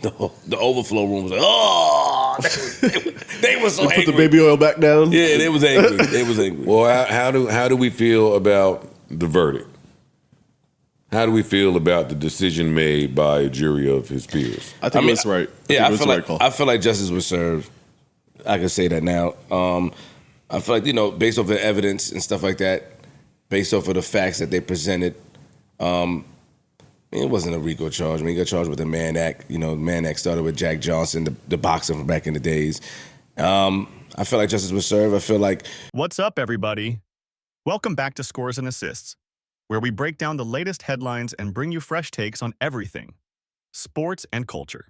The overflow room was like, oh, they were so angry. Put the baby oil back down. Yeah, they was angry. They was angry. Well, how do we feel about the verdict? How do we feel about the decision made by a jury of his peers? I think that's right. I feel like justice was served. I can say that now. I feel like, based off the evidence and stuff like that, based off of the facts that they presented, it wasn't a RICO charge. I mean, he got charged with the Mann Act. Mann Act started with Jack Johnson, the boxer from back in the days. I feel like justice was served. I feel like... What's up, everybody? Welcome back to Scores and Assists, where we break down the latest headlines and bring you fresh takes on everything, sports and culture.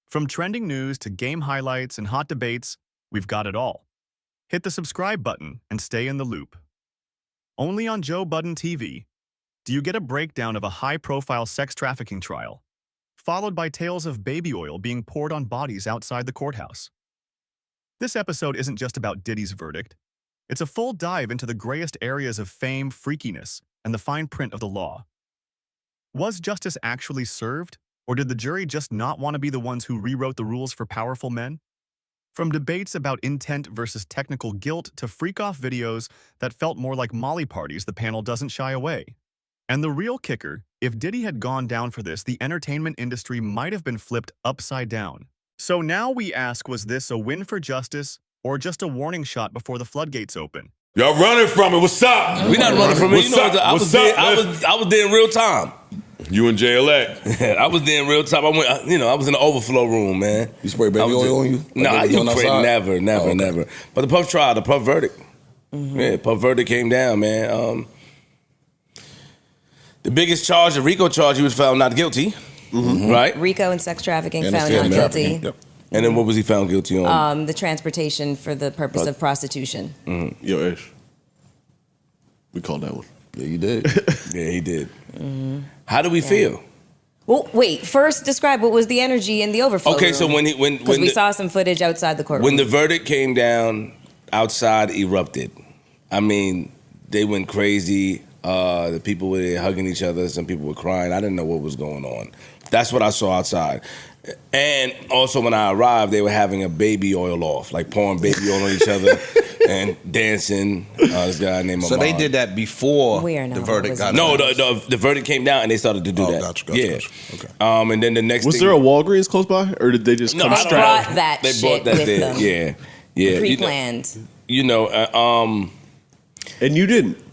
From trending news to game highlights and hot debates, we've got it all. Hit the subscribe button and stay in the loop. Only on Joe Budden TV do you get a breakdown of a high-profile sex trafficking trial, followed by tales of baby oil being poured on bodies outside the courthouse. This episode isn't just about Diddy's verdict. It's a full dive into the grayest areas of fame, freakiness, and the fine print of the law. Was justice actually served, or did the jury just not want to be the ones who rewrote the rules for powerful men? From debates about intent versus technical guilt to freak-off videos that felt more like Molly parties, the panel doesn't shy away. And the real kicker, if Diddy had gone down for this, the entertainment industry might have been flipped upside down. So now we ask, was this a win for justice, or just a warning shot before the floodgates open? Y'all running from it. What's up? We're not running from it. I was there in real time. You and JLX. I was there in real time. I was in the overflow room, man. You spray baby oil on you? No, never. But the Puff trial, the Puff verdict. Mm-hmm. Yeah, Puff verdict came down, man. The biggest charge, the RICO charge, he was found not guilty, right? RICO and sex trafficking found not guilty. Yep. And then what was he found guilty on? The transportation for the purpose of prostitution. Mm-hmm. Yo, Ash. We called that one. Yeah, you did. Yeah, he did. Mm-hmm. How do we feel? Well, wait. First, describe what was the energy in the overflow room. So when we saw some footage outside the courtroom. When the verdict came down, outside erupted. I mean, they went crazy. The people were hugging each other. Some people were crying. I didn't know what was going on. That's what I saw outside. And also when I arrived, they were having a baby oil off, like pouring baby oil on each other and dancing. This guy named So Ahmad. they did that before the verdict got No, the verdict came down and they started to do that. Gotcha. Okay. And then the next Was there a Walgreens close by, or did they just come They strapped? brought that They shit brought that with there. them. Yeah. Pre-planned. And you didn't.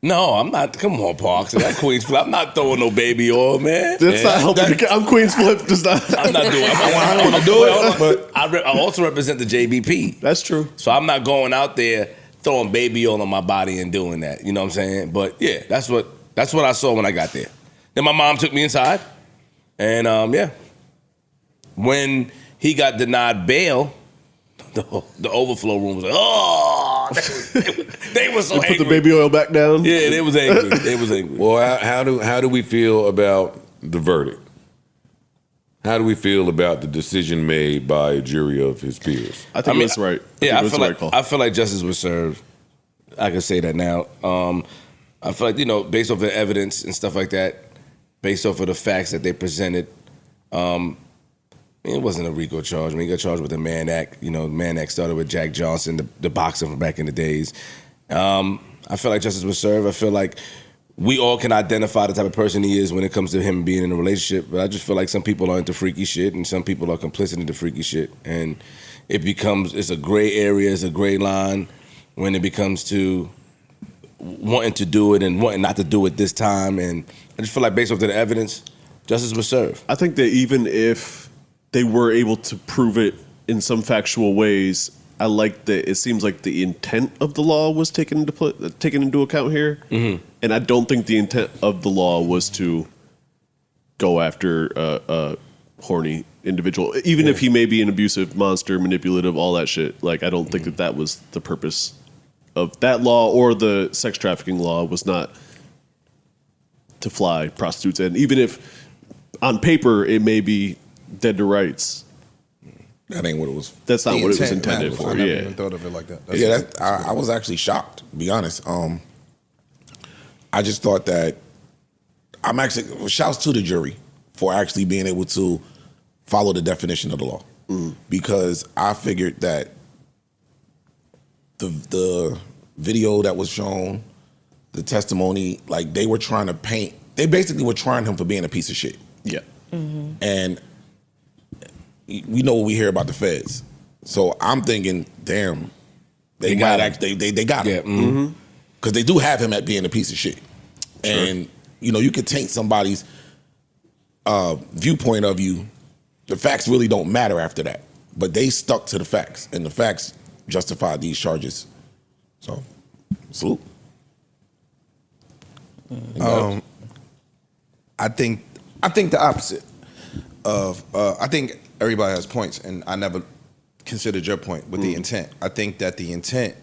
No, I'm not. Come on, Parks. That Queens Flip. I'm not throwing no baby oil, man. That's not helping. I'm Queens Flip. Just not. I'm not doing it. I don't want to do it, but I also represent the JBP. That's true. So I'm not going out there throwing baby oil on my body and doing that. You know what I'm saying? But yeah, that's what I saw when I got there. Then my mom took me inside, and when he got denied bail, the overflow room was like, oh, they were so angry. Put the baby oil back down. Yeah, they was angry. Well, how do we feel about the verdict? How do we feel about the decision made by a jury of his peers? I think that's right. I feel like justice was served. I can say that now. I feel like, based off the evidence and stuff like that, based off of the facts that they presented, it wasn't a RICO charge. I mean, he got charged with the Mann Act. The Mann Act started with Jack Johnson, the boxer from back in the days. I feel like justice was served. I feel like we all can identify the type of person he is when it comes to him being in a relationship. But I just feel like some people are into freaky shit and some people are complicit into freaky shit. And it's a gray area, it's a gray line when it becomes to wanting to do it and wanting not to do it this time. And I just feel like based off the evidence, justice was served. I think that even if they were able to prove it in some factual ways, I like that it seems like the intent of the law was taken into account here. Mm-hmm. And I don't think the intent of the law was to go after a horny individual, even if he may be an abusive monster, manipulative, all that shit. Like, I don't think that was the purpose of that law, or the sex trafficking law was not to fly prostitutes. And even if on paper it may be dead to rights, that ain't what it was. That's not what it was intended for. I never even thought of it like that. I was actually shocked, to be honest. I just thought that shouts to the jury for actually being able to follow the definition of the law. Because I figured that the video that was shown, the testimony, like they were trying to paint, they basically were trying him for being a piece of shit. Yeah. And we know what we hear about the feds. So I'm thinking, damn, they got him. Because they do have him at being a piece of shit. Sure. And, you could taint somebody's viewpoint of you. The facts really don't matter after that. But they stuck to the facts, and the facts justified these charges. So, salute. I think the opposite of I think everybody has points, and I never considered your point with the intent. I think that the intent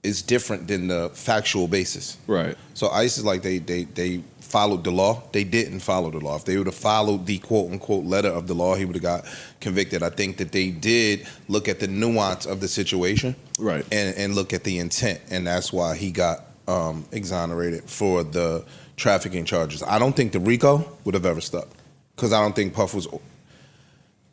is different than the factual basis. Right. So ICE is like they followed the law. They didn't follow the law. If they would have followed the quote unquote letter of the law, he would have got convicted. I think that they did look at the nuance of the situation, right, and look at the intent, and that's why he got exonerated for the trafficking charges. I don't think the RICO would have ever stuck, because I don't think Puff was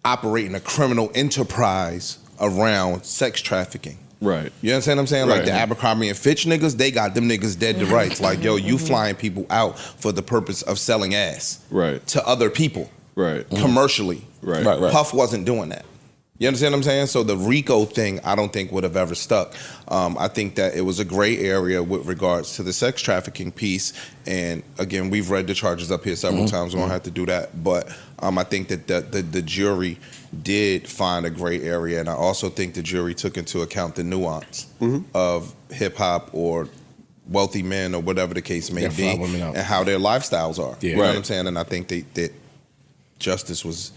operating a criminal enterprise around sex trafficking. Right. You understand what I'm saying? Right. Like the Abercrombie and Fitch niggas, they got them niggas dead to rights. Like, yo, you flying people out for the purpose of selling ass. Right. To other people. Right. Commercially. Right. Puff wasn't doing that. You understand what I'm saying? So the RICO thing, I don't think would have ever stuck. I think that it was a gray area with regards to the sex trafficking piece. And again, we've read the charges up here several times. We don't have to do that. But I think that the jury did find a gray area. And I also think the jury took into account the nuance of hip hop or wealthy men or whatever the case may be, and how their lifestyles are. Yeah. You know what I'm saying? And I think that justice was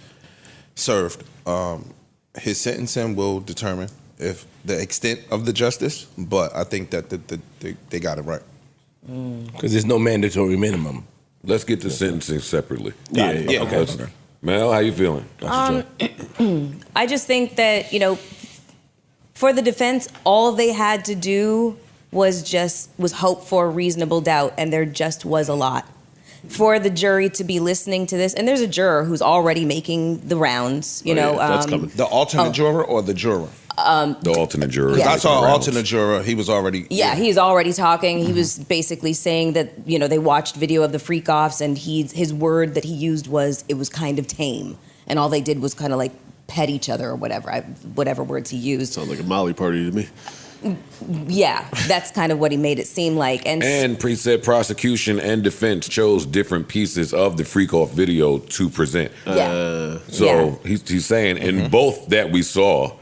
served. His sentencing will determine if the extent of the justice, but I think that they got it right. Because there's no mandatory minimum. Let's get to sentencing separately. Yeah. Okay. Mel, how you feeling? I just think that, for the defense, all they had to do was hope for reasonable doubt, and there just was a lot. For the jury to be listening to this, and there's a juror who's already making the rounds, that's coming. The alternate juror or the juror? The alternate juror. Yeah. I saw an alternate juror. He was already. Yeah, he's already talking. He was basically saying that, they watched video of the freak offs, and his word that he used was, it was kind of tame. And all they did was kind of like pet each other or whatever words he used. Sounds like a Molly party to me. Yeah, that's kind of what he made it seem like. And preset prosecution and defense chose different pieces of the freak off video to present. Yeah. He's saying in both that we saw,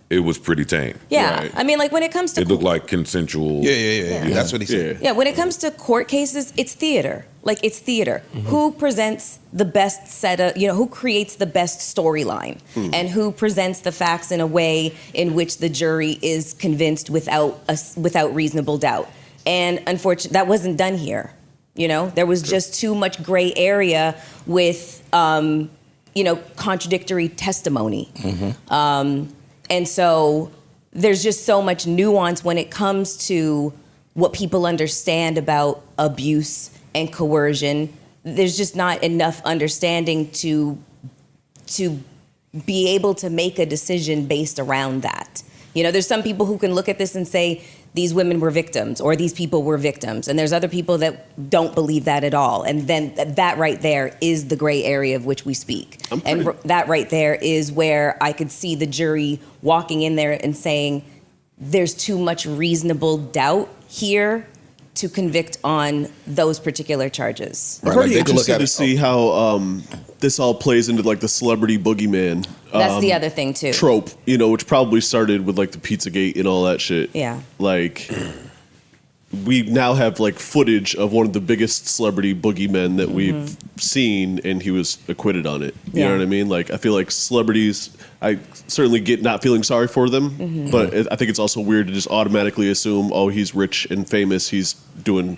it was pretty tame. Yeah, Right. I mean, like when it comes to It looked like consensual. Yeah. That's what he said. Yeah, when it comes to court cases, it's theater. Like, it's theater. Who presents the best set of, who creates the best storyline, and who presents the facts in a way in which the jury is convinced without reasonable doubt. And unfortunately, that wasn't done here. There was just too much gray area with, contradictory testimony. And so there's just so much nuance when it comes to what people understand about abuse and coercion. There's just not enough understanding to be able to make a decision based around that. There's some people who can look at this and say, these women were victims, or these people were victims. And there's other people that don't believe that at all. And then that right there is the gray area of which we speak. And that right there is where I could see the jury walking in there and saying, there's too much reasonable doubt here to convict on those particular charges. I'm pretty interested to see how this all plays into like the celebrity boogeyman. That's the other thing too. Trope, which probably started with like the Pizzagate and all that shit. Yeah. Like, we now have like footage of one of the biggest celebrity boogeymen that we've seen, and he was acquitted on it. You know what I mean? Like, I feel like celebrities, I certainly get not feeling sorry for them, but I think it's also weird to just automatically assume, oh, he's rich and famous, he's doing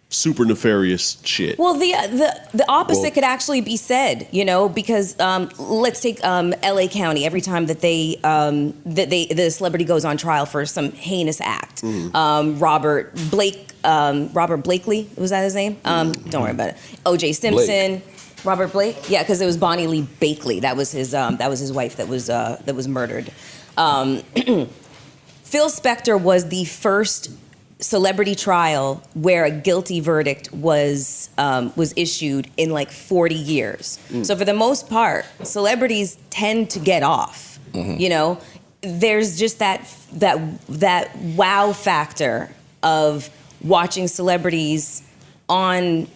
super nefarious shit. Well, the opposite could actually be said, because let's take L.A. County. Every time that the celebrity goes on trial for some heinous act, Robert Blakely, was that his name? Don't worry about it. O.J. Simpson. Robert Blake? Yeah, because it was Bonnie Lee Bakley. That was his wife that was murdered. Phil Spector was the first celebrity trial where a guilty verdict was issued in like 40 years. So for the most part, celebrities tend to get off. You know, there's just that wow factor of watching celebrities on,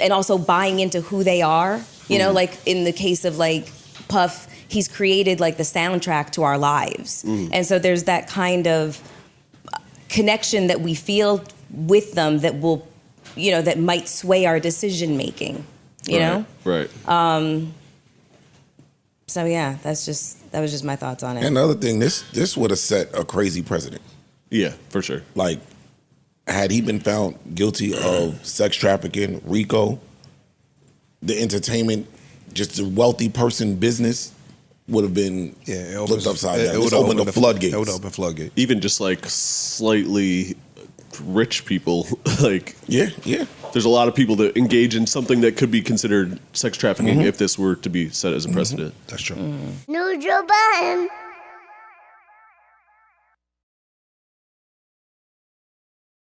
and also buying into who they are. You know, like in the case of like Puff, he's created like the soundtrack to our lives. And so there's that kind of connection that we feel with them that will, you know, that might sway our decision making, you know? Right. So yeah, that was just my thoughts on it. And the other thing, this would have set a crazy precedent. Yeah, for sure. Like, had he been found guilty of sex trafficking, RICO, the entertainment, just the wealthy person business would have been flipped upside down. It would open the floodgates. It would open floodgates. Even just like slightly rich people, like Yeah. there's a lot of people that engage in something that could be considered sex trafficking if this were to be set as a precedent. That's true. New Joe Budden.